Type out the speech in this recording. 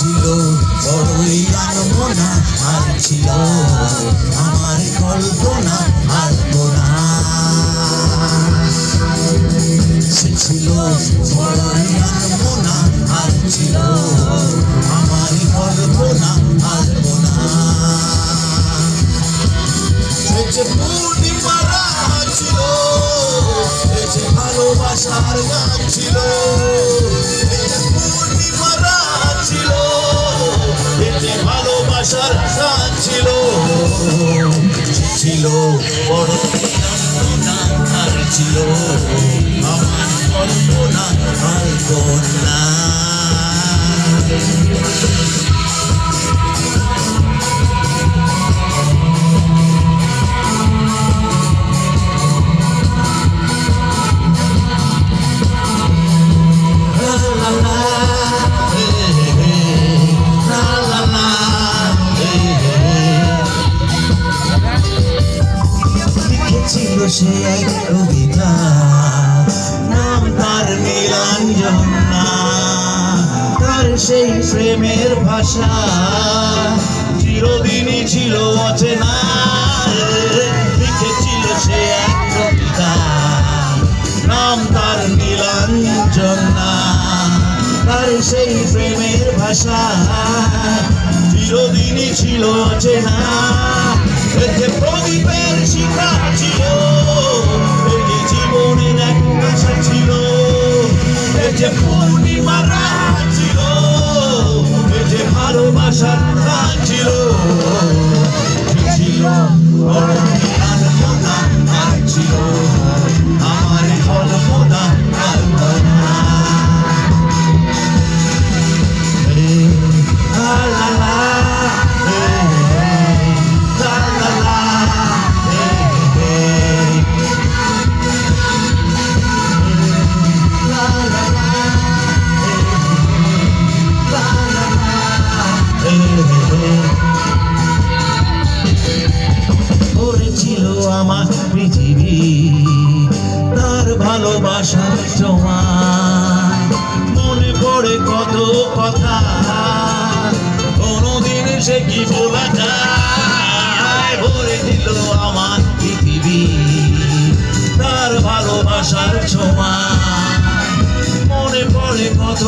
ছিল বড়ই আনমনা, আর ছিল আমার কল্পনা আলপনা। সে ছিল বড়ই আনমনা, আর ছিল আমার কল্পনা আলপনা। সে যে পূর্ণিমা রাত ছিল, সে যে ভালোবাসার গান ছিল। পূর্ণিমা রাত ছিল, সে যে ভালোবাসার গান ছিল। ছিল বড় আনমনা, আর ছিল আমার কল্পনা আলপনা। ছিল সে এক কবিতা, নাম তার নীলাঞ্জনা। তার সেই প্রেমের ভাষা চিরদিনই ছিল অচেনা। লিখেছিল সে এক কবিতা, নাম তার নীলাঞ্জনা। তার সেই প্রেমের ভাষা চিরদিনই ছিল অচেনা। এতে প্রদীপের শিখা ছিল, এতে জীবনের এক আশা ছিল। এতে পূর্ণিমা রাত ছিল, এতে ভালোবাসার গান ছিল। ছিল আনমনা, আর ছিল আমার কল্পনা আলপনা। ছিল আমার পৃথিবী, তার ভালোবাসার ছোঁয়া। মনে পড়ে কত কথা, কোনদিন সে কি বলা যায়। ভরে দিল আমার পৃথিবী, তার ভালোবাসার ছোঁয়া। মনে পড়ে কত